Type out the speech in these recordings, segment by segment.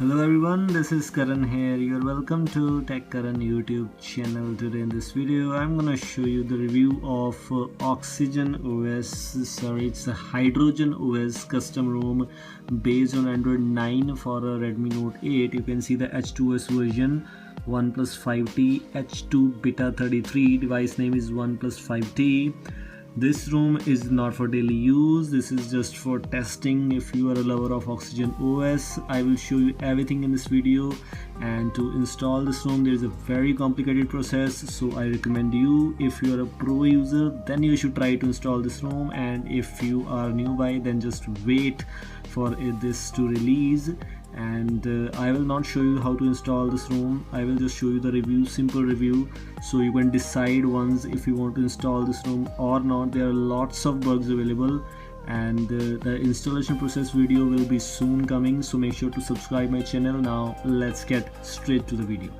Hello everyone, this is Karan here. You're welcome to Tech Karan YouTube channel. Today in this video, I'm gonna show you the review of OxygenOS. Sorry, it's a Hydrogen OS custom ROM based on Android 9 for a Redmi Note 8. You can see the H2OS version, OnePlus 5T H2 Beta 33. Device name is OnePlus 5T. This ROM is not for daily use, this is just for testing. If you are a lover of OxygenOS, I will show you everything in this video. And to install this ROM, there is a very complicated process, so I recommend you, if you are a pro user, then you should try to install this ROM, and if you are nearby, then just wait for this to release. And I will not show you how to install this ROM. I will just show you the review, simple review, so you can decide once if you want to install this ROM or not. There are lots of bugs available, and the installation process video will be soon coming, so make sure to subscribe my channel. Now let's get straight to the video.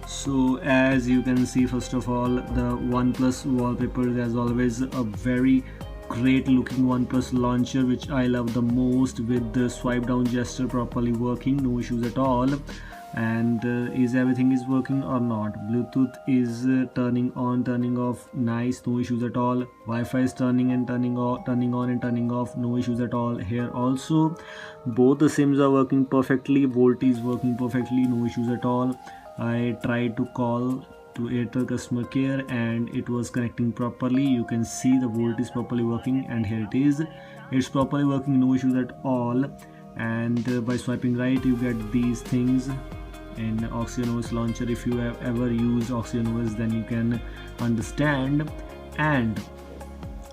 So as you can see, first of all, the OnePlus wallpaper, as always, a very great looking OnePlus launcher, which I love the most, with the swipe down gesture properly working, no issues at all. And is everything is working or not? Bluetooth is turning on, turning off, nice, no issues at all. Wi-Fi is turning and turning off, turning on and turning off, no issues at all. Here also both the SIMs are working perfectly. Volt is working perfectly, no issues at all. I tried to call to Airtel customer care and it was connecting properly. You can see the Volt is properly working, and here it is, it's properly working, no issues at all. And by swiping right, you get these things in OxygenOS launcher. If you have ever used OxygenOS, then you can understand. And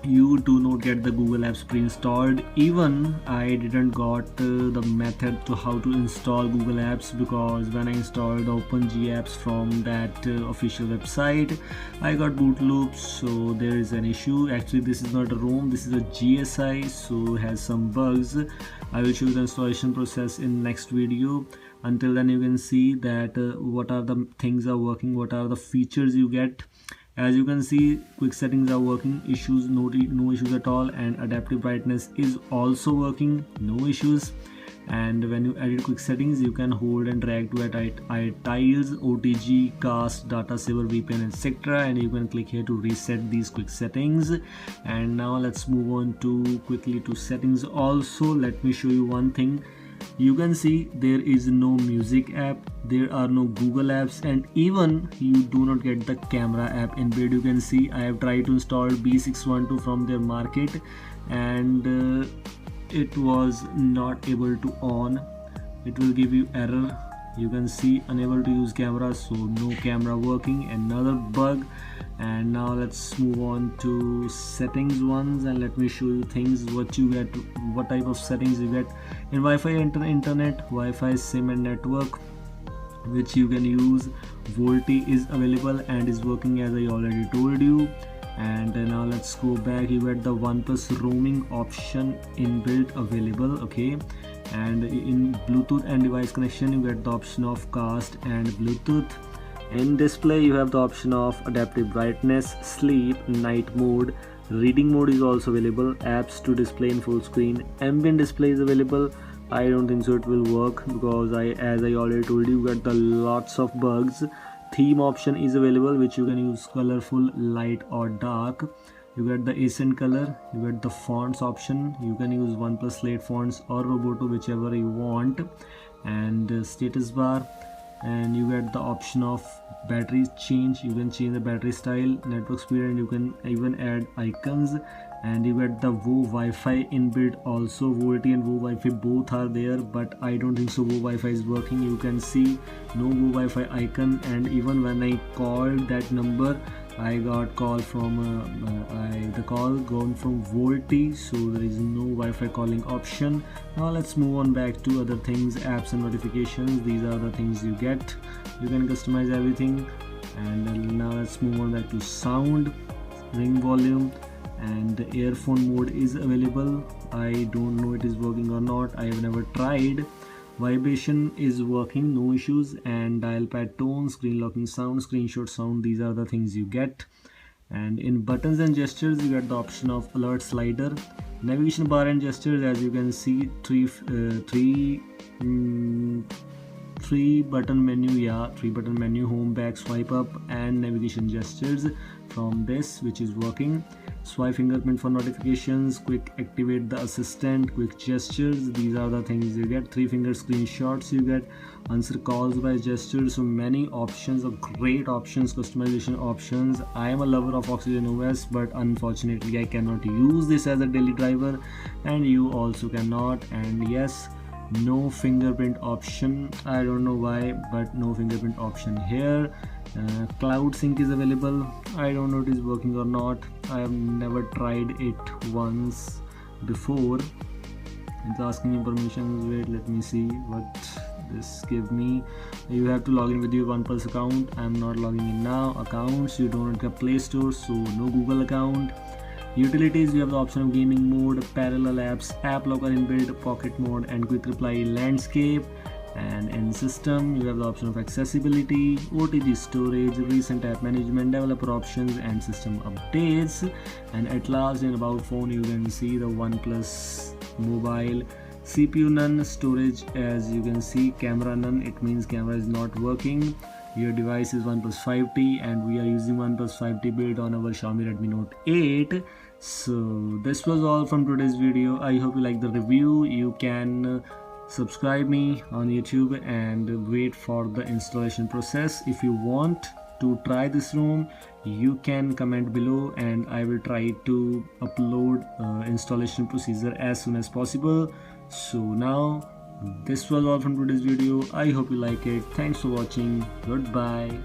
you do not get the Google apps pre-installed. Even I didn't got the method to how to install Google apps, because when I installed the OpenG apps from that official website, I got boot loops, so there is an issue. Actually, this is not a ROM, this is a GSI, so it has some bugs. I will show you the installation process in next video. Until then, you can see that what are the things are working, what are the features you get. As you can see, quick settings are working, issues no issues at all, and adaptive brightness is also working, no issues. And when you edit quick settings, you can hold and drag to add tiles, OTG, cast, data saver, VPN, etc. And you can click here to reset these quick settings. And now let's move on to quickly to settings. Also, let me show you one thing. You can see there is no music app, there are no Google apps, and even you do not get the camera app inbuilt. You can see I have tried to install B612 from their market, and it was not able to on. It will give you error. You can see unable to use camera, so no camera working, another bug. And now let's move on to settings ones, and let me show you things what you get, what type of settings you get in Wi-Fi, internet, Wi-Fi, SIM and network, which you can use. VoLTE is available and is working, as I already told you. And now let's go back. You get the OnePlus roaming option inbuilt available, okay. And in Bluetooth and device connection, you get the option of cast and Bluetooth. In display, you have the option of adaptive brightness, sleep, night mode, reading mode is also available, apps to display in full screen, ambient display is available. I don't think so it will work, because as I already told you, got the lots of bugs. Theme option is available, which you can use colorful, light or dark. You get the accent color, you get the fonts option, you can use OnePlus Slate fonts or Roboto, whichever you want. And status bar, and you get the option of battery change. You can change the battery style, network speed, and you can even add icons. And you get the VO Wi-Fi inbuilt also. VoLTE and VO Wi-Fi both are there, but I don't think so VO Wi-Fi is working. You can see no VO Wi-Fi icon, and even when I called that number, I got call from the call gone from VoLTE, so there is no Wi-Fi calling option. Now let's move on back to other things, apps and notifications. These are the things you get. You can customize everything. And now let's move on back to sound, ring volume, and the earphone mode is available. I don't know it is working or not, I have never tried. Vibration is working, no issues. And dial pad tone, screen locking sound, screenshot sound, these are the things you get. And in buttons and gestures, you get the option of alert slider, navigation bar and gestures. As you can see, three button menu, home, back, swipe up, and navigation gestures from this, which is working. Swipe fingerprint for notifications, quick activate the assistant, quick gestures. These are the things you get. 3 finger screenshots you get, answer calls by gestures. So many options, of great options, customization options. I am a lover of OxygenOS, but unfortunately I cannot use this as a daily driver, and you also cannot. And yes, no fingerprint option. I don't know why, but no fingerprint option here. Cloud sync is available. I don't know if it is working or not. I have never tried it once before. It's asking me permissions. Wait, let me see what this give me. You have to log in with your OnePlus account. I'm not logging in now. Accounts, you don't have Play Store, so no Google account. Utilities, you have the option of gaming mode, parallel apps, app locker inbuilt, pocket mode, and quick reply landscape. And in system, you have the option of accessibility, OTG storage, recent app management, developer options, and system updates. And at last, in about phone, you can see the OnePlus mobile. CPU none, storage as you can see, camera none, it means camera is not working. Your device is OnePlus 5T, and we are using OnePlus 5T built on our Xiaomi Redmi Note 8. So this was all from today's video. I hope you like the review. You can subscribe me on YouTube and wait for the installation process. If you want to try this ROM, you can comment below and I will try to upload installation procedure as soon as possible. So now this was all from today's video. I hope you like it. Thanks for watching. Goodbye.